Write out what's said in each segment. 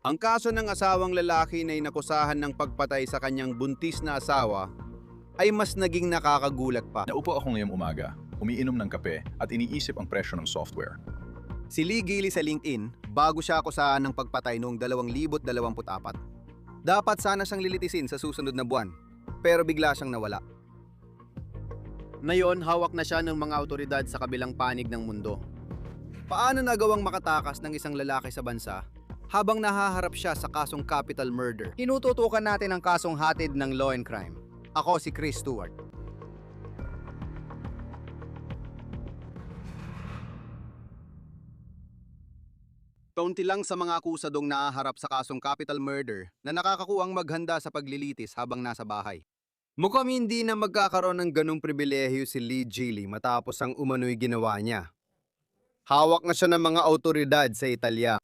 Ang kaso ng asawang lalaki na inakusahan ng pagpatay sa kanyang buntis na asawa ay mas naging nakakagulat pa. Naupo ako ngayong umaga, umiinom ng kape at iniisip ang presyo ng software. Si Lee Gili sa LinkedIn bago siya akusahan ng pagpatay noong 2024. Dapat sana siyang lilitisin sa susunod na buwan, pero bigla siyang nawala. Ngayon, hawak na siya ng mga awtoridad sa kabilang panig ng mundo. Paano nagawang makatakas ng isang lalaki sa bansa habang nahaharap siya sa kasong capital murder? Tinututukan natin ang kasong hatid ng law and crime. Ako si Chris Stewart. Kaunti lang sa mga akusadong nahaharap sa kasong capital murder na nakakakuwang maghanda sa paglilitis habang nasa bahay. Mukhang hindi na magkakaroon ng ganong pribilehyo si Lee Gili matapos ang umano'y ginawa niya. Hawak na siya ng mga autoridad sa Italia.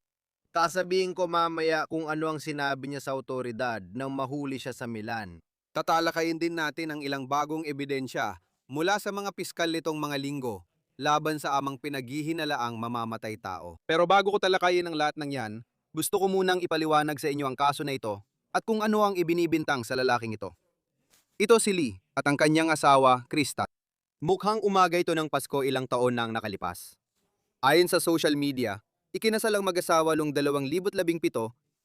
Sasabihin ko mamaya kung ano ang sinabi niya sa autoridad nang mahuli siya sa Milan. Tatalakayin din natin ang ilang bagong ebidensya mula sa mga piskal nitong mga linggo laban sa amang pinaghihinalaang mamamatay tao. Pero bago ko talakayin ang lahat ng yan, gusto ko munang ipaliwanag sa inyo ang kaso na ito at kung ano ang ibinibintang sa lalaking ito. Ito si Lee at ang kanyang asawa, Krista. Mukhang umaga ito ng Pasko ilang taon na ang nakalipas. Ayon sa social media, ikinasal ang mag-asawa noong 2017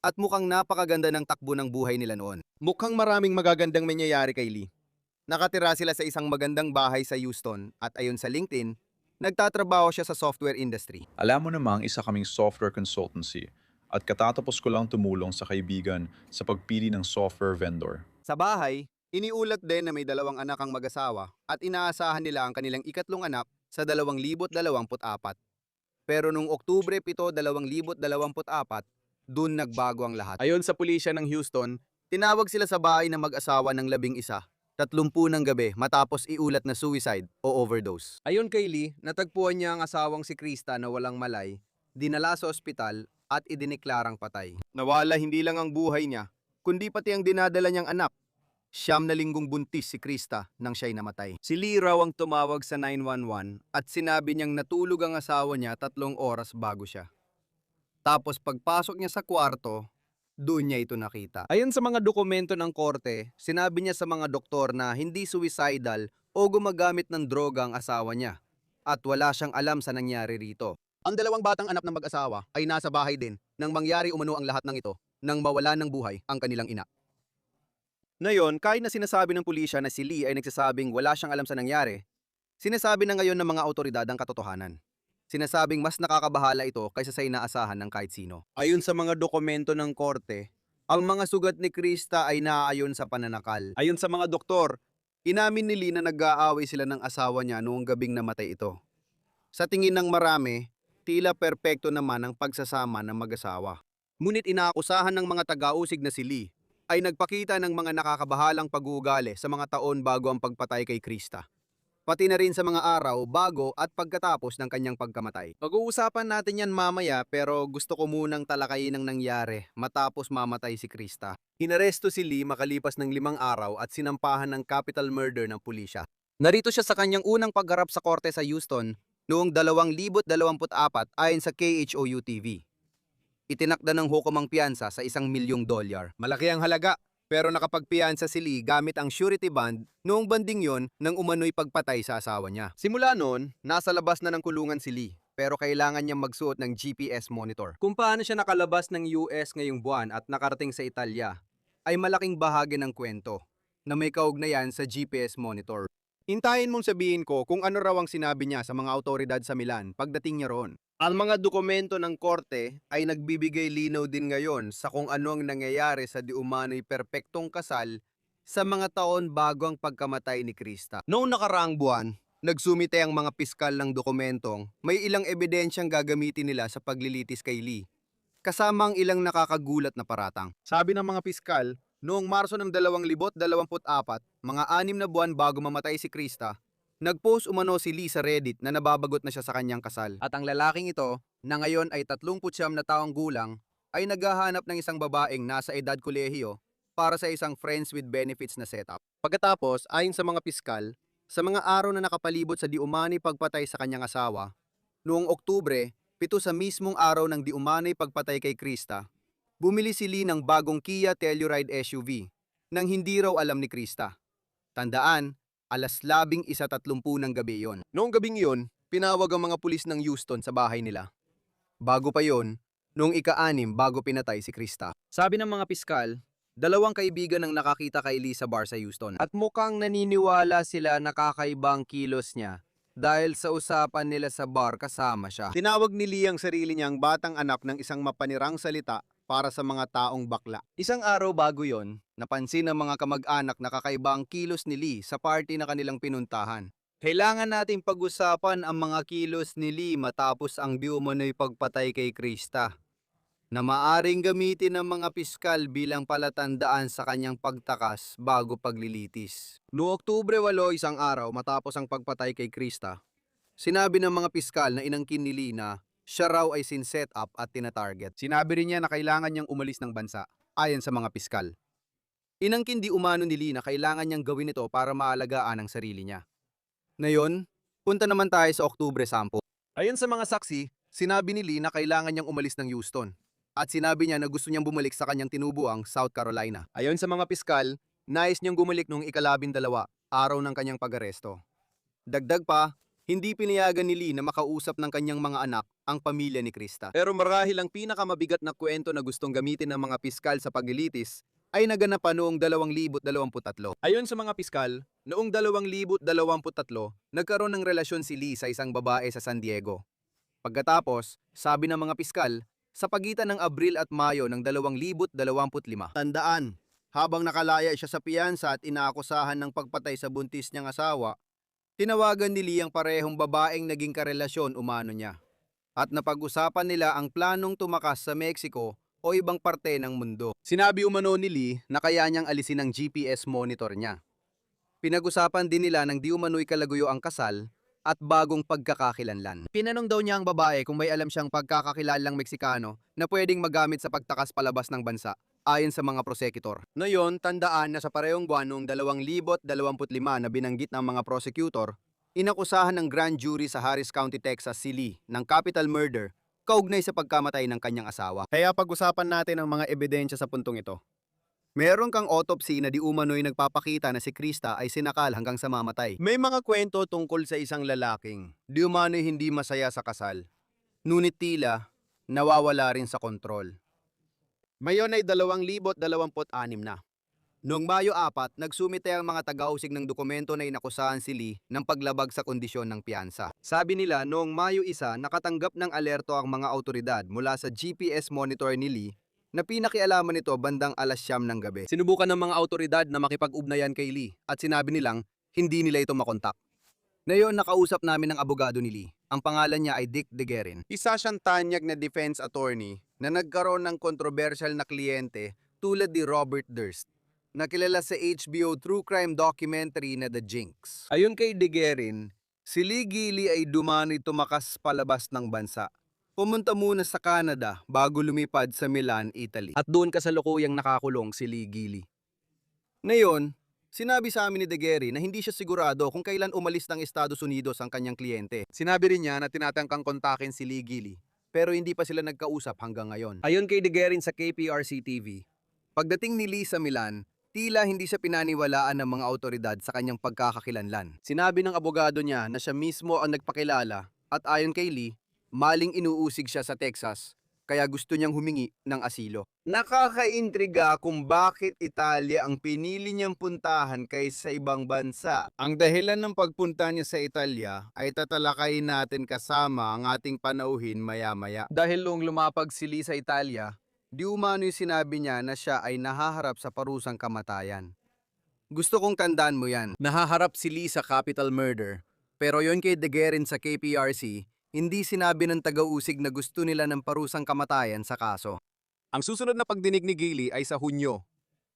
at mukhang napakaganda ng takbo ng buhay nila noon. Mukhang maraming magagandang mangyayari kay Lee. Nakatira sila sa isang magandang bahay sa Houston at ayon sa LinkedIn, nagtatrabaho siya sa software industry. Alam mo namang isa kaming software consultancy at katatapos ko lang tumulong sa kaibigan sa pagpili ng software vendor. Sa bahay, iniulat din na may 2 anak ang mag-asawa at inaasahan nila ang kanilang ikatlong anak sa 2024. Pero noong Oktubre 7, 2024, dun nagbago ang lahat. Ayon sa pulisya ng Houston, tinawag sila sa bahay ng mag-asawa ng 11, 30 ng gabi matapos iulat na suicide o overdose. Ayon kay Lee, natagpuan niya ang asawang si Krista na walang malay, dinala sa ospital at idiniklarang patay. Nawala hindi lang ang buhay niya, kundi pati ang dinadala niyang anak. 9 na linggong buntis si Krista nang siya'y namatay. Si Lee raw ang tumawag sa 911 at sinabi niyang natulog ang asawa niya 3 oras bago siya. Tapos pagpasok niya sa kwarto, doon niya ito nakita. Ayon sa mga dokumento ng korte, sinabi niya sa mga doktor na hindi suicidal o gumagamit ng droga ang asawa niya at wala siyang alam sa nangyari rito. Ang 2 batang anak ng mag-asawa ay nasa bahay din nang mangyari umano ang lahat ng ito nang mawala ng buhay ang kanilang ina. Ngayon, kahit na sinasabi ng pulisya na si Lee ay nagsasabing wala siyang alam sa nangyari, sinasabi na ngayon ng mga autoridad ang katotohanan. Sinasabing mas nakakabahala ito kaysa sa inaasahan ng kahit sino. Ayon sa mga dokumento ng korte, ang mga sugat ni Krista ay naaayon sa pananakal. Ayon sa mga doktor, inamin ni Lee na nag-aaway sila ng asawa niya noong gabing namatay ito. Sa tingin ng marami, tila perpekto naman ang pagsasama ng mag-asawa. Ngunit inaakusahan ng mga taga-usig na si Lee ay nagpakita ng mga nakakabahalang pag-uugali sa mga taon bago ang pagpatay kay Krista. Pati na rin sa mga araw bago at pagkatapos ng kanyang pagkamatay. Pag-uusapan natin yan mamaya pero gusto ko munang talakayin ang nangyari matapos mamatay si Krista. Inaresto si Lee makalipas ng 5 araw at sinampahan ng capital murder ng pulisya. Narito siya sa kanyang unang pagharap sa korte sa Houston noong 2024 ayon sa KHOU-TV. Itinakda ng hukumang piyansa sa $1,000,000. Malaki ang halaga, pero nakapagpiyansa si Lee gamit ang surety bond noong banding yon nang umano'y pagpatay sa asawa niya. Simula noon, nasa labas na ng kulungan si Lee, pero kailangan niyang magsuot ng GPS monitor. Kung paano siya nakalabas ng US ngayong buwan at nakarating sa Italia, ay malaking bahagi ng kwento na may kaugnayan sa GPS monitor. Hintayin mong sabihin ko kung ano raw ang sinabi niya sa mga autoridad sa Milan pagdating niya roon. Ang mga dokumento ng korte ay nagbibigay linaw din ngayon sa kung ano ang nangyayari sa diumano'y perpektong kasal sa mga taon bago ang pagkamatay ni Krista. Noong nakaraang buwan, nagsumite ang mga piskal ng dokumentong may ilang ebidensyang gagamitin nila sa paglilitis kay Lee, kasama ang ilang nakakagulat na paratang. Sabi ng mga piskal, noong Marso ng 2024, mga 6 na buwan bago mamatay si Krista, nag-post umano si Lee sa Reddit na nababagot na siya sa kanyang kasal. At ang lalaking ito, na ngayon ay 39 na taong gulang, ay naghahanap ng isang babaeng nasa edad kolehiyo para sa isang friends with benefits na setup. Pagkatapos, ayon sa mga piskal, sa mga araw na nakapalibot sa diumano'y pagpatay sa kanyang asawa, noong Oktubre, 7 sa mismong araw ng diumano'y pagpatay kay Krista, Bumili si Lee ng bagong Kia Telluride SUV nang hindi raw alam ni Krista. Tandaan, alas 11:30 ng gabi yon. Noong gabing yon, pinawag ang mga pulis ng Houston sa bahay nila. Bago pa yon, noong ika-6 bago pinatay si Krista. Sabi ng mga piskal, dalawang kaibigan ang nakakita kay Lee sa bar sa Houston. At mukhang naniniwala sila na kakaibang kilos niya dahil sa usapan nila sa bar kasama siya. Tinawag ni Lee ang sarili niyang batang anak ng isang mapanirang salita para sa mga taong bakla. Isang araw bago yon, napansin ng mga kamag-anak na kakaiba ang kilos ni Lee sa party na kanilang pinuntahan. Kailangan nating pag-usapan ang mga kilos ni Lee matapos ang di umano'y pagpatay kay Krista, na maaring gamitin ng mga piskal bilang palatandaan sa kanyang pagtakas bago paglilitis. Noong Oktubre 8, isang araw matapos ang pagpatay kay Krista, sinabi ng mga piskal na inangkin ni Lee na siya raw ay sinset up at tinatarget. Sinabi rin niya na kailangan niyang umalis ng bansa, ayon sa mga piskal. Inangkin di umano ni Lee na kailangan niyang gawin ito para maalagaan ang sarili niya. Ngayon, punta naman tayo sa Oktubre 10. Ayon sa mga saksi, sinabi ni Lee na kailangan niyang umalis ng Houston. At sinabi niya na gusto niyang bumalik sa kanyang tinubuang South Carolina. Ayon sa mga piskal, nais niyang bumalik noong ika-12, araw ng kanyang pag-aresto. Dagdag pa, hindi pinayagan ni Lee na makausap ng kanyang mga anak ang pamilya ni Krista. Pero marahil ang pinakamabigat na kwento na gustong gamitin ng mga piskal sa paglilitis ay naganap pa noong 2023. Ayon sa mga piskal, noong 2023, nagkaroon ng relasyon si Lee sa isang babae sa San Diego. Pagkatapos, sabi ng mga piskal, sa pagitan ng Abril at Mayo ng 2025. Tandaan, habang nakalaya siya sa piyansa at inaakusahan ng pagpatay sa buntis niyang asawa, tinawagan ni Lee ang parehong babaeng naging karelasyon umano niya. At napag-usapan nila ang planong tumakas sa Mexico o ibang parte ng mundo. Sinabi umano ni Lee na kaya niyang alisin ang GPS monitor niya. Pinag-usapan din nila ng di umano'y kalaguyo ang kasal at bagong pagkakakilanlan. Pinanong daw niya ang babae kung may alam siyang pagkakakilalang Meksikano na pwedeng magamit sa pagtakas palabas ng bansa, ayon sa mga prosecutor. Ngayon, tandaan na sa parehong buwan noong 2025 na binanggit ng mga prosecutor, inakusahan ng grand jury sa Harris County, Texas si Lee ng capital murder kaugnay sa pagkamatay ng kanyang asawa. Kaya pag-usapan natin ang mga ebidensya sa puntong ito. Meron kang autopsy na di umano'y nagpapakita na si Krista ay sinakal hanggang sa mamatay. May mga kwento tungkol sa isang lalaking di umano'y hindi masaya sa kasal, ngunit tila nawawala rin sa kontrol. Mayon ay 2026 na. Noong Mayo 4, nagsumite ang mga taga-usig ng dokumento na inakusahan si Lee ng paglabag sa kondisyon ng piyansa. Sabi nila noong Mayo 1, nakatanggap ng alerto ang mga autoridad mula sa GPS monitor ni Lee na pinakialaman nito bandang alas 9 ng gabi. Sinubukan ng mga autoridad na makipag-ugnayan kay Lee at sinabi nilang hindi nila ito makontak. Ngayon nakausap namin ang abogado ni Lee. Ang pangalan niya ay Dick DeGuerin. Isa siyang tanyag na defense attorney na nagkaroon ng kontrobersyal na kliyente tulad ni Robert Durst, na kilala sa HBO true crime documentary na The Jinx. Ayon kay DeGuerin, si Lee Gili ay dumani tumakas palabas ng bansa. Pumunta muna sa Canada bago lumipad sa Milan, Italy. At doon kasalukuyang nakakulong si Lee Gili. Ngayon, sinabi sa amin ni DeGuerin na hindi siya sigurado kung kailan umalis ng Estados Unidos ang kanyang kliyente. Sinabi rin niya na tinatangkang kontakin si Lee Gili, pero hindi pa sila nagkausap hanggang ngayon. Ayon kay DeGuerin sa KPRC TV, pagdating ni Lee sa Milan, tila hindi siya pinaniwalaan ng mga autoridad sa kanyang pagkakakilanlan. Sinabi ng abogado niya na siya mismo ang nagpakilala at ayon kay Lee, maling inuusig siya sa Texas kaya gusto niyang humingi ng asilo. Nakakaintriga kung bakit Italia ang pinili niyang puntahan kaysa ibang bansa. Ang dahilan ng pagpunta niya sa Italia ay tatalakayin natin kasama ang ating panauhin maya-maya. Dahil noong lumapag si Lee sa Italia, di umano'y sinabi niya na siya ay nahaharap sa parusang kamatayan. Gusto kong tandaan mo yan. Nahaharap si Lee sa capital murder. Pero yon kay DeGuerin sa KPRC, hindi sinabi ng taga-usig na gusto nila ng parusang kamatayan sa kaso. Ang susunod na pagdinig ni Gili ay sa Hunyo.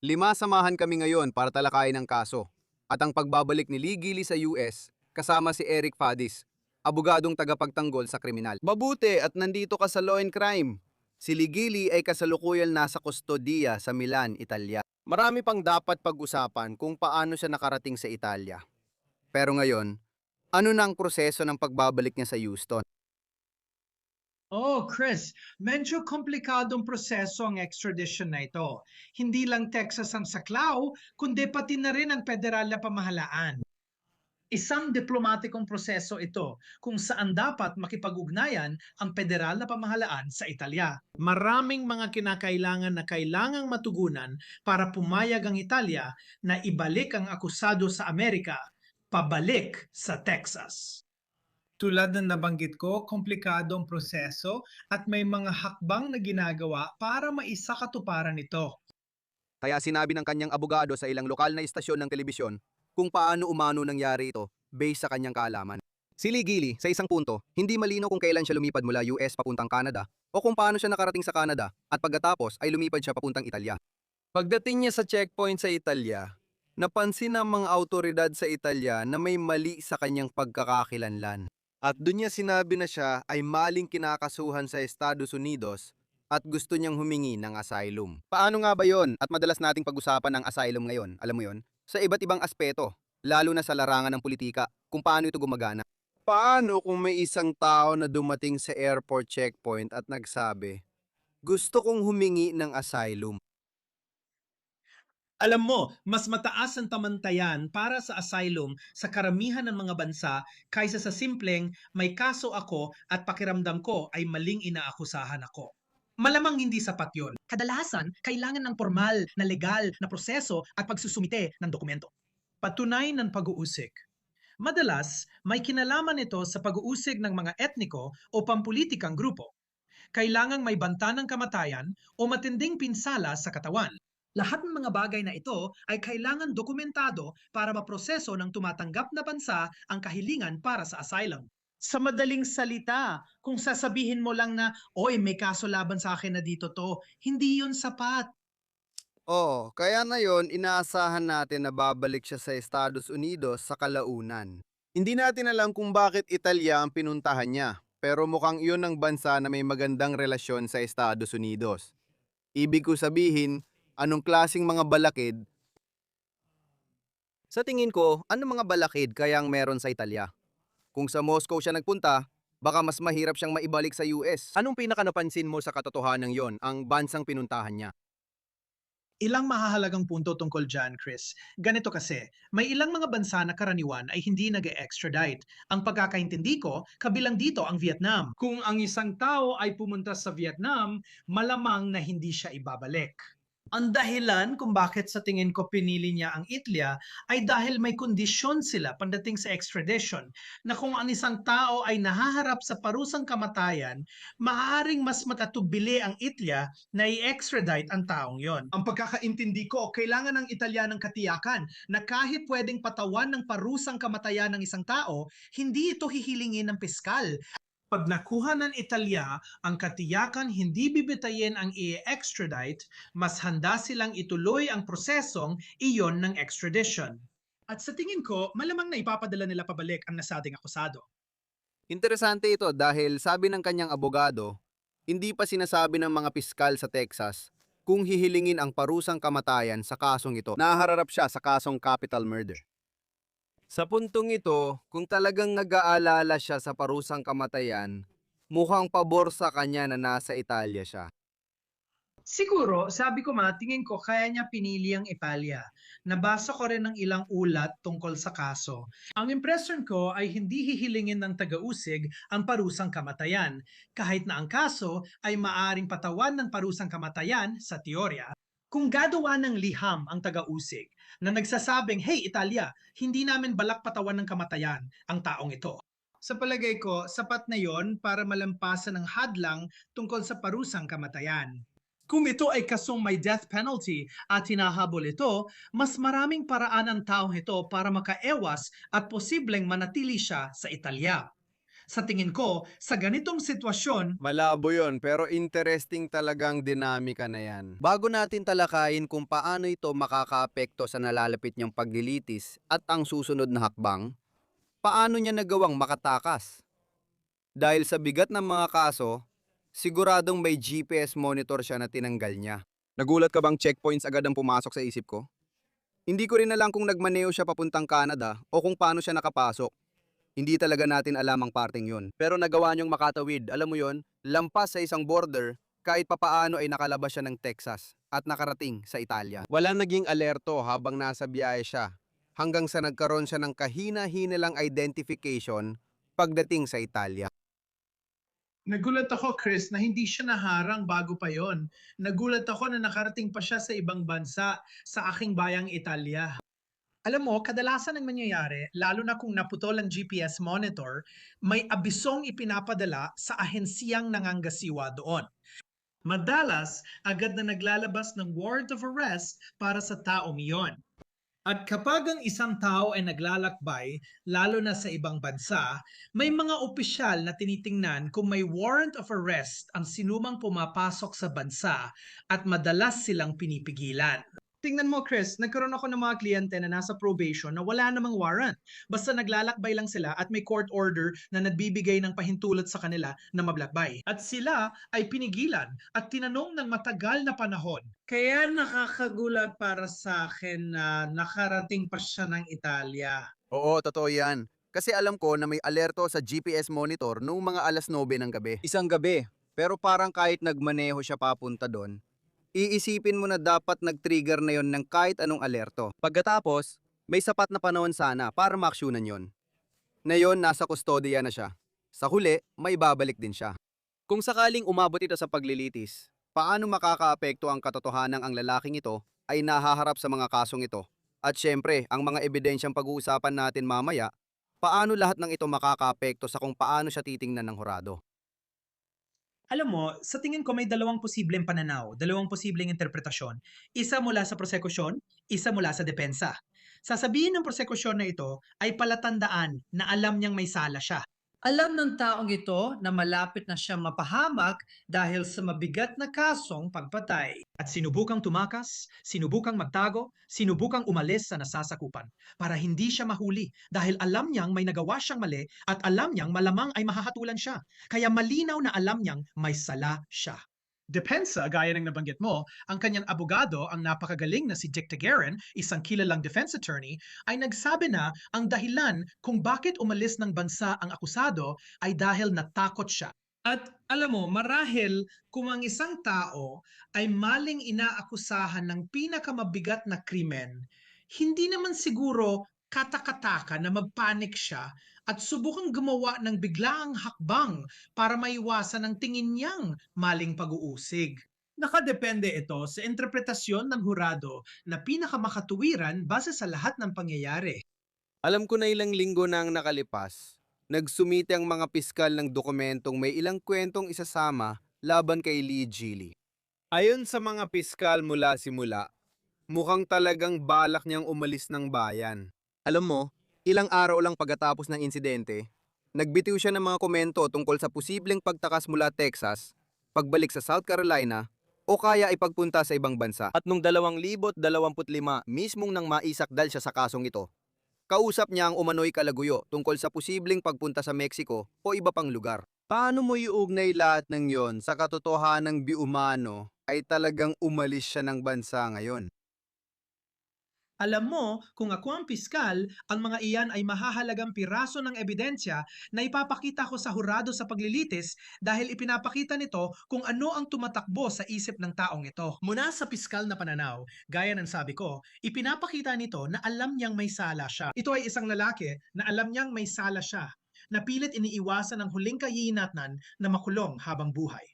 5 samahan kami ngayon para talakayin ang kaso. At ang pagbabalik ni Lee Gili sa US, kasama si Eric Fadis, abogadong tagapagtanggol sa kriminal. Mabuti at nandito ka sa Law and Crime. Si Lee Gili ay kasalukuyan nasa kustodiya sa Milan, Italia. Marami pang dapat pag-usapan kung paano siya nakarating sa Italia. Pero ngayon, ano na ang proseso ng pagbabalik niya sa Houston? Oh, Chris, medyo komplikadong proseso ang extradition na ito. Hindi lang Texas ang saklaw, kundi pati na rin ang federal na pamahalaan. Isang diplomatikong proseso ito kung saan dapat makipag-ugnayan ang federal na pamahalaan sa Italia. Maraming mga kinakailangan na kailangang matugunan para pumayag ang Italia na ibalik ang akusado sa Amerika pabalik sa Texas. Tulad ng nabanggit ko, komplikado ang proseso at may mga hakbang na ginagawa para maisakatuparan ito. Kaya sinabi ng kanyang abogado sa ilang lokal na istasyon ng telebisyon kung paano umano nangyari ito based sa kanyang kaalaman. Si Lee Gilly, sa isang punto, hindi malinaw kung kailan siya lumipad mula US papuntang Canada o kung paano siya nakarating sa Canada at pagkatapos ay lumipad siya papuntang Italia. Pagdating niya sa checkpoint sa Italia, napansin ng mga autoridad sa Italia na may mali sa kanyang pagkakakilanlan. At doon niya sinabi na siya ay maling kinakasuhan sa Estados Unidos at gusto niyang humingi ng asylum. Paano nga ba yon? At madalas nating pag-usapan ng asylum ngayon, alam mo yon? Sa iba't ibang aspeto, lalo na sa larangan ng politika, kung paano ito gumagana. Paano kung may isang tao na dumating sa airport checkpoint at nagsabi, gusto kong humingi ng asylum? Alam mo, mas mataas ang tamantayan para sa asylum sa karamihan ng mga bansa kaysa sa simpleng may kaso ako at pakiramdam ko ay maling inaakusahan ako. Malamang hindi sapat yon. Kadalasan, kailangan ng formal na legal na proseso at pagsusumite ng dokumento. Patunay ng pag-uusig. Madalas, may kinalaman ito sa pag-uusig ng mga etniko o pampulitikang grupo. Kailangang may banta ng kamatayan o matinding pinsala sa katawan. Lahat ng mga bagay na ito ay kailangan dokumentado para maproseso ng tumatanggap na bansa ang kahilingan para sa asylum. Sa madaling salita, kung sasabihin mo lang na, oy, may kaso laban sa akin na dito to, hindi yun sapat. Oo, kaya na yon inaasahan natin na babalik siya sa Estados Unidos sa kalaunan. Hindi natin alam kung bakit Italia ang pinuntahan niya, pero mukhang iyon ang bansa na may magandang relasyon sa Estados Unidos. Ibig ko sabihin, anong klasing mga balakid? Sa tingin ko, anong mga balakid kayang meron sa Italia? Kung sa Moscow siya nagpunta, baka mas mahirap siyang maibalik sa US. Anong pinakanapansin mo sa katotohanan yon, ang bansang pinuntahan niya? Ilang mahahalagang punto tungkol dyan, Chris. Ganito kasi, may ilang mga bansa na karaniwan ay hindi nag-extradite. Ang pagkakaintindi ko, kabilang dito ang Vietnam. Kung ang isang tao ay pumunta sa Vietnam, malamang na hindi siya ibabalik. Ang dahilan kung bakit sa tingin ko pinili niya ang Italia ay dahil may kondisyon sila pagdating sa extradition na kung ang isang tao ay nahaharap sa parusang kamatayan, maaaring mas matatubili ang Italia na i-extradite ang taong yon. Ang pagkakaintindi ko, kailangan ng Italianang katiyakan na kahit pwedeng patawan ng parusang kamatayan ng isang tao, hindi ito hihilingin ng piskal. Pag nakuha ng Italia ang katiyakan hindi bibitayin ang i-extradite, mas handa silang ituloy ang prosesong iyon ng extradition. At sa tingin ko, malamang na ipapadala nila pabalik ang nasabing akusado. Interesante ito dahil sabi ng kanyang abogado, hindi pa sinasabi ng mga piskal sa Texas kung hihilingin ang parusang kamatayan sa kasong ito. Naharap siya sa kasong capital murder. Sa puntong ito, kung talagang nag-aalala siya sa parusang kamatayan, mukhang pabor sa kanya na nasa Italia siya. Siguro, sabi ko tingin ko kaya niya pinili ang Italia. Nabasa ko rin ng ilang ulat tungkol sa kaso. Ang impression ko ay hindi hihilingin ng taga-usig ang parusang kamatayan, kahit na ang kaso ay maaring patawan ng parusang kamatayan sa teorya. Kung gagawa ng liham ang taga-usig na nagsasabing, hey Italia, hindi namin balak patawan ng kamatayan ang taong ito. Sa palagay ko, sapat na yon para malampasan ang hadlang tungkol sa parusang kamatayan. Kung ito ay kasong may death penalty at hinahabol ito, mas maraming paraan ang taong ito para makaewas at posibleng manatili siya sa Italia. Sa tingin ko, sa ganitong sitwasyon, Malabo yon pero interesting talagang dinamika na yan. Bago natin talakayin kung paano ito makakaapekto sa nalalapit niyang paglilitis at ang susunod na hakbang, paano niya nagawang makatakas? Dahil sa bigat ng mga kaso, siguradong may GPS monitor siya na tinanggal niya. Nagulat ka bang checkpoints agad ang pumasok sa isip ko? Hindi ko rin alam kung nagmaneo siya papuntang Canada o kung paano siya nakapasok. Hindi talaga natin alam ang parteng yun. Pero nagawa niyong makatawid, alam mo yon, lampas sa isang border, kahit papaano ay nakalabas siya ng Texas at nakarating sa Italia. Wala naging alerto habang nasa biyahe siya, hanggang sa nagkaroon siya ng kahina-hinalang identification pagdating sa Italia. Nagulat ako, Chris, na hindi siya naharang bago pa yon. Nagulat ako na nakarating pa siya sa ibang bansa, sa aking bayang Italia. Alam mo, kadalasan ang nangyayari, lalo na kung naputol ang GPS monitor, may abisong ipinapadala sa ahensiyang nangangasiwa doon. Madalas, agad na naglalabas ng warrant of arrest para sa taong iyon. At kapag ang isang tao ay naglalakbay, lalo na sa ibang bansa, may mga opisyal na tinitingnan kung may warrant of arrest ang sinumang pumapasok sa bansa at madalas silang pinipigilan. Tingnan mo, Chris, nagkaroon ako ng mga kliyente na nasa probation na wala namang warrant. Basta naglalakbay lang sila at may court order na nagbibigay ng pahintulot sa kanila na maglakbay. At sila ay pinigilan at tinanong ng matagal na panahon. Kaya nakakagulat para sa akin na nakarating pa siya ng Italia. Oo, totoo yan. Kasi alam ko na may alerto sa GPS monitor noong mga alas 9 ng gabi. Isang gabi, pero parang kahit nagmaneho siya papunta doon, iisipin mo na dapat nag-trigger na yon ng kahit anong alerto. Pagkatapos, may sapat na panahon sana para maaksyonan yon. Na yon, nasa kustodiya na siya. Sa huli, may babalik din siya. Kung sakaling umabot ito sa paglilitis, paano makakaapekto ang katotohanang ang lalaking ito ay nahaharap sa mga kasong ito? At syempre, ang mga ebidensyang pag-uusapan natin mamaya, paano lahat ng ito makakaapekto sa kung paano siya titingnan ng hurado? Alam mo, sa tingin ko may dalawang posibleng pananaw, dalawang posibleng interpretasyon. Isa mula sa prosekusyon, isa mula sa depensa. Sasabihin ng prosekusyon na ito ay palatandaan na alam niyang may sala siya. Alam ng taong ito na malapit na siya mapahamak dahil sa mabigat na kasong pagpatay. At sinubukang tumakas, sinubukang magtago, sinubukang umalis sa nasasakupan para hindi siya mahuli dahil alam niyang may nagawa siyang mali at alam niyang malamang ay mahahatulan siya. Kaya malinaw na alam niyang may sala siya. Depensa, gaya ng nabanggit mo, ang kanyang abogado, ang napakagaling na si Dick Tagarin, isang kilalang defense attorney, ay nagsabi na ang dahilan kung bakit umalis ng bansa ang akusado ay dahil natakot siya. At alam mo, marahil kung ang isang tao ay maling inaakusahan ng pinakamabigat na krimen, hindi naman siguro katakataka na magpanik siya at subukang gumawa ng biglaang hakbang para maiwasan ang tingin niyang maling pag-uusig. Nakadepende ito sa interpretasyon ng hurado na pinakamakatuwiran base sa lahat ng pangyayari. Alam ko na ilang linggo na ang nakalipas, nagsumite ang mga piskal ng dokumentong may ilang kwentong isasama laban kay Lee Gili. Ayon sa mga piskal mula simula, mukhang talagang balak niyang umalis ng bayan. Alam mo, ilang araw lang pagkatapos ng insidente, nagbitiw siya ng mga komento tungkol sa posibleng pagtakas mula Texas, pagbalik sa South Carolina, o kaya ipagpunta sa ibang bansa. At noong 2025, mismong nang maisakdal siya sa kasong ito, kausap niya ang umano'y kalaguyo tungkol sa posibleng pagpunta sa Mexico o iba pang lugar. Paano mo iugnay lahat ng yon sa katotohanang biumano ay talagang umalis siya ng bansa ngayon? Alam mo, kung ako ang piskal, ang mga iyan ay mahahalagang piraso ng ebidensya na ipapakita ko sa hurado sa paglilitis dahil ipinapakita nito kung ano ang tumatakbo sa isip ng taong ito. Muna sa piskal na pananaw, gaya ng sabi ko, ipinapakita nito na alam niyang may sala siya. Ito ay isang lalaki na alam niyang may sala siya, na pilit iniiwasan ang huling kahihinatnan na makulong habang buhay.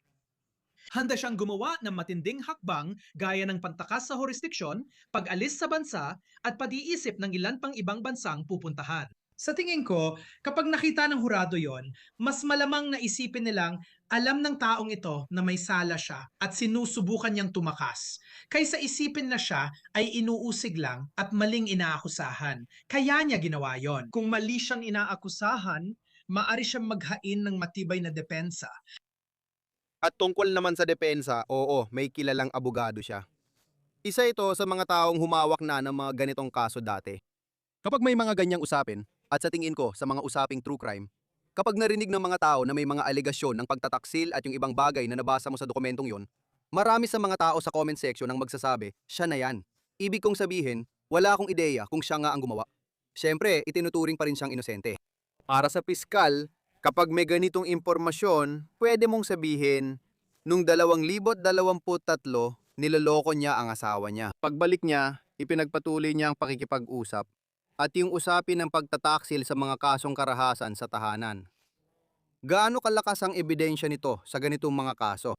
Handa siyang gumawa ng matinding hakbang gaya ng pantakas sa jurisdiksyon, pag-alis sa bansa, at pag-iisip ng ilan pang ibang bansang pupuntahan. Sa tingin ko, kapag nakita ng hurado yon, mas malamang na isipin nilang alam ng taong ito na may sala siya at sinusubukan niyang tumakas. Kaysa isipin na siya ay inuusig lang at maling inaakusahan. Kaya niya ginawa yon. Kung mali siyang inaakusahan, maari siyang maghain ng matibay na depensa. At tungkol naman sa depensa, oo, may kilalang abogado siya. Isa ito sa mga taong humawak na ng mga ganitong kaso dati. Kapag may mga ganyang usapin, at sa tingin ko sa mga usaping true crime, kapag narinig ng mga tao na may mga alegasyon ng pagtataksil at yung ibang bagay na nabasa mo sa dokumentong yon, marami sa mga tao sa comment section ang magsasabi, siya na yan. Ibig kong sabihin, wala akong ideya kung siya nga ang gumawa. Siyempre, itinuturing pa rin siyang inosente. Para sa piskal, kapag may ganitong impormasyon, pwede mong sabihin, nung 2023, niloloko niya ang asawa niya. Pagbalik niya, ipinagpatuloy niya ang pakikipag-usap at yung usapin ng pagtataksil sa mga kasong karahasan sa tahanan. Gaano kalakas ang ebidensya nito sa ganitong mga kaso?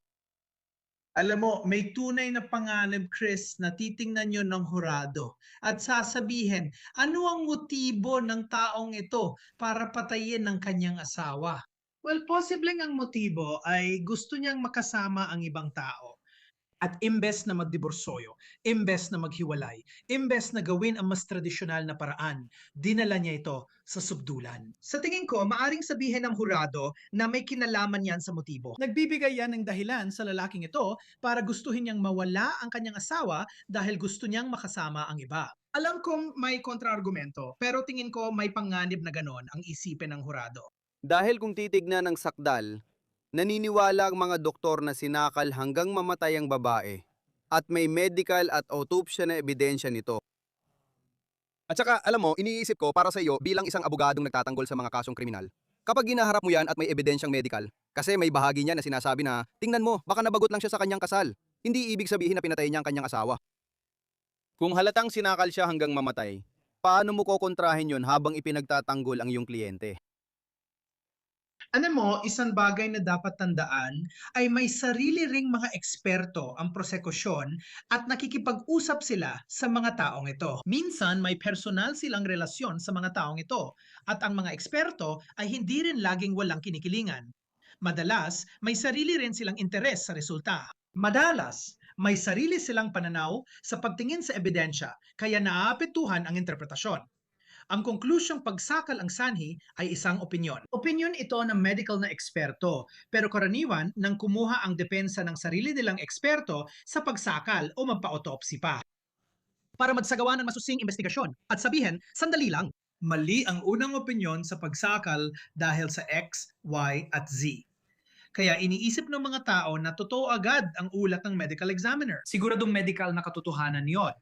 Alam mo, may tunay na panganib, Chris, na titingnan yun ng hurado at sasabihin, ano ang motibo ng taong ito para patayin ng kanyang asawa? Well, posibleng ang motibo ay gusto niyang makasama ang ibang tao. At imbes na magdiborsoyo, imbes na maghiwalay, imbes na gawin ang mas tradisyonal na paraan, dinala niya ito sa subdulan. Sa tingin ko, maaring sabihin ng hurado na may kinalaman yan sa motibo. Nagbibigay yan ng dahilan sa lalaking ito para gustuhin niyang mawala ang kanyang asawa dahil gusto niyang makasama ang iba. Alam kong may kontraargumento, pero tingin ko may panganib na ganon ang isipin ng hurado. Dahil kung titignan ng sakdal, naniniwala ang mga doktor na sinakal hanggang mamatay ang babae at may medical at autopsya na ebidensya nito. At saka, alam mo, iniisip ko para sa iyo bilang isang abogadong nagtatanggol sa mga kasong kriminal. Kapag ginaharap mo yan at may ebidensyang medical, kasi may bahagi niya na sinasabi na, tingnan mo, baka nabagot lang siya sa kanyang kasal. Hindi ibig sabihin na pinatay niya ang kanyang asawa. Kung halatang sinakal siya hanggang mamatay, paano mo kokontrahin yon habang ipinagtatanggol ang iyong kliyente? Alam mo, isang bagay na dapat tandaan ay may sarili ring mga eksperto ang prosekusyon at nakikipag-usap sila sa mga taong ito. Minsan may personal silang relasyon sa mga taong ito at ang mga eksperto ay hindi rin laging walang kinikilingan. Madalas, may sarili rin silang interes sa resulta. Madalas, may sarili silang pananaw sa pagtingin sa ebidensya kaya naaapektuhan ang interpretasyon. Ang konklusyong pagsakal ang sanhi ay isang opinyon. Opinyon ito ng medical na eksperto, pero karaniwan nang kumuha ang depensa ng sarili nilang eksperto sa pagsakal o magpa-autopsy pa. Para magsagawa ng masusing investigasyon at sabihin, sandali lang, mali ang unang opinyon sa pagsakal dahil sa X, Y, at Z. Kaya iniisip ng mga tao na totoo agad ang ulat ng medical examiner. Siguradong medical na katotohanan yon.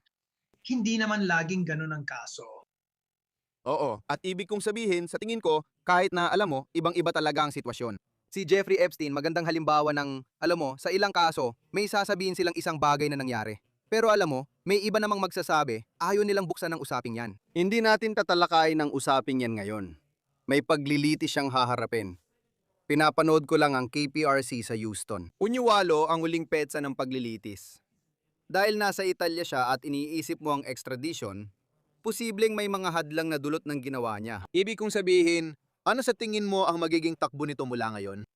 Hindi naman laging ganun ang kaso. Oo, at ibig kong sabihin, sa tingin ko, kahit na alam mo, ibang-iba talaga ang sitwasyon. Si Jeffrey Epstein, magandang halimbawa ng, alam mo, sa ilang kaso, may sasabihin silang isang bagay na nangyari. Pero alam mo, may iba namang magsasabi, ayaw nilang buksan ng usaping yan. Hindi natin tatalakayin ng usaping yan ngayon. May paglilitis siyang haharapin. Pinapanood ko lang ang KPRC sa Houston. Unyuwalo ang huling petsa ng paglilitis. Dahil nasa Italia siya at iniisip mo ang extradition, posibleng may mga hadlang na dulot ng ginawa niya. Ibig kong sabihin, ano sa tingin mo ang magiging takbo nito mula ngayon?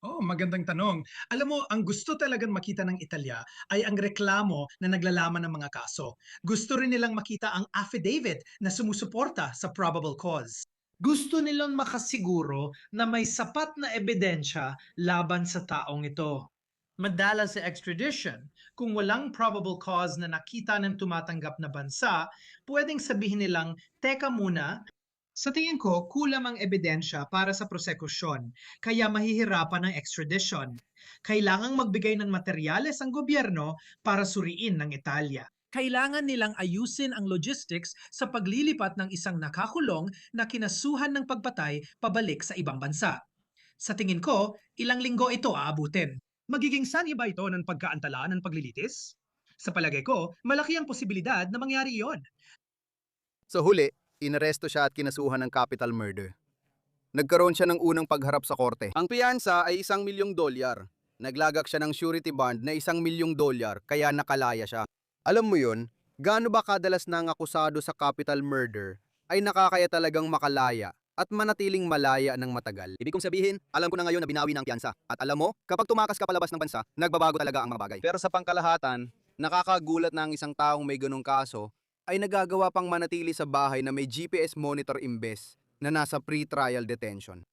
Oh, magandang tanong. Alam mo, ang gusto talagang makita ng Italya ay ang reklamo na naglalaman ng mga kaso. Gusto rin nilang makita ang affidavit na sumusuporta sa probable cause. Gusto nilang makasiguro na may sapat na ebidensya laban sa taong ito. Madalas sa extradition, kung walang probable cause na nakita ng tumatanggap na bansa, pwedeng sabihin nilang, teka muna, sa tingin ko, kulang ang ebidensya para sa prosekusyon, kaya mahihirapan ang extradition. Kailangang magbigay ng materyales ang gobyerno para suriin ng Italia. Kailangan nilang ayusin ang logistics sa paglilipat ng isang nakakulong na kinasuhan ng pagpatay pabalik sa ibang bansa. Sa tingin ko, ilang linggo ito aabutin. Magiging sanhi ba ito ng pagkaantala ng paglilitis? Sa palagay ko, malaki ang posibilidad na mangyari iyon. Sa huli, inaresto siya at kinasuhan ng capital murder. Nagkaroon siya ng unang pagharap sa korte. Ang piyansa ay $1,000,000. Naglagak siya ng surety bond na $1,000,000 kaya nakalaya siya. Alam mo yun, gaano ba kadalas na ang akusado sa capital murder ay nakakaya talagang makalaya at manatiling malaya ng matagal. Ibig kong sabihin, alam ko na ngayon na binawi ng piyansa. At alam mo, kapag tumakas ka palabas ng bansa, nagbabago talaga ang mga bagay. Pero sa pangkalahatan, nakakagulat na ang isang taong may ganong kaso ay nagagawa pang manatili sa bahay na may GPS monitor imbes na nasa pre-trial detention.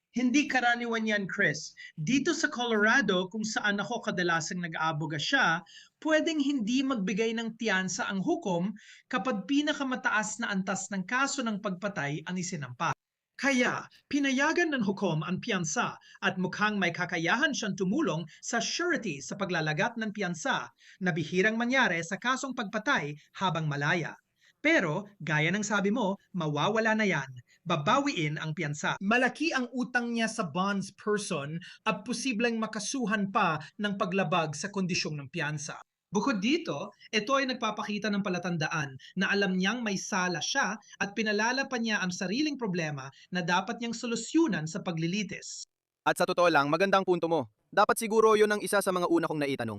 Hindi karaniwan yan, Chris. Dito sa Colorado, kung saan ako kadalasang nag-aaboga siya, pwedeng hindi magbigay ng tiyansa ang hukom kapag pinakamataas na antas ng kaso ng pagpatay ang isinampa. Kaya, pinayagan ng hukom ang piyansa at mukhang may kakayahan siyang tumulong sa surety sa paglalagat ng piyansa na bihirang mangyari sa kasong pagpatay habang malaya. Pero, gaya ng sabi mo, mawawala na yan. Babawiin ang piyansa. Malaki ang utang niya sa bonds person at posibleng makasuhan pa ng paglabag sa kondisyong ng piyansa. Bukod dito, ito ay nagpapakita ng palatandaan na alam niyang may sala siya at pinalala pa niya ang sariling problema na dapat niyang solusyonan sa paglilitis. At sa totoo lang, magandang punto mo. Dapat siguro yon ang isa sa mga una kong naitanong.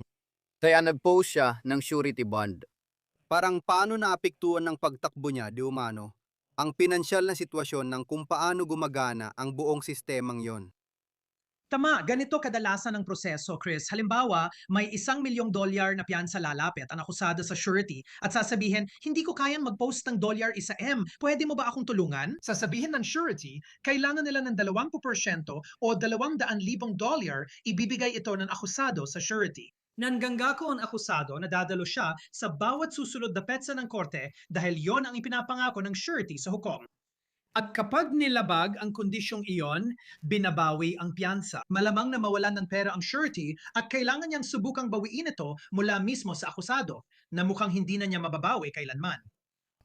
Kaya nag-post siya ng surety bond. Parang paano naapektuhan ng pagtakbo niya, di umano, ang pinansyal na sitwasyon ng kung paano gumagana ang buong sistemang yon. Tama, ganito kadalasan ang proseso, Chris. Halimbawa, may $1,000,000 na piyansa lalapit ang akusado sa surety at sasabihin, hindi ko kayang mag-post ng $1 Pwede mo ba akong tulungan? Sasabihin ng surety, kailangan nila ng 20% o $200,000 ibibigay ito ng akusado sa surety. Nanggangako ang akusado na dadalo siya sa bawat susunod na petsa ng korte dahil yon ang ipinapangako ng surety sa hukom. At kapag nilabag ang kondisyong iyon, binabawi ang piyansa. Malamang na mawalan ng pera ang surety at kailangan niyang subukang bawiin ito mula mismo sa akusado na mukhang hindi na niya mababawi kailanman.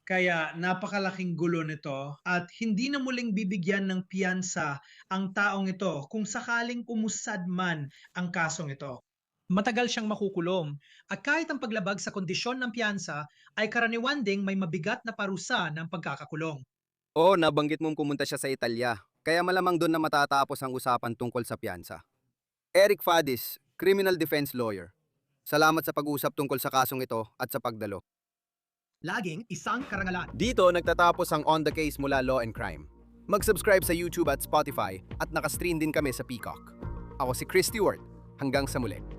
Kaya napakalaking gulo nito at hindi na muling bibigyan ng piyansa ang taong ito kung sakaling umusad man ang kasong ito. Matagal siyang makukulong at kahit ang paglabag sa kondisyon ng piyansa ay karaniwan ding may mabigat na parusa ng pagkakakulong. Oo, nabanggit mong pumunta siya sa Italia, kaya malamang doon na matatapos ang usapan tungkol sa piyansa. Eric Fadis, Criminal Defense Lawyer. Salamat sa pag-usap tungkol sa kasong ito at sa pagdalo. Laging isang karangalan. Dito nagtatapos ang On The Case mula Law and Crime. Mag-subscribe sa YouTube at Spotify at nakastream din kami sa Peacock. Ako si Chris Stewart. Hanggang sa muli.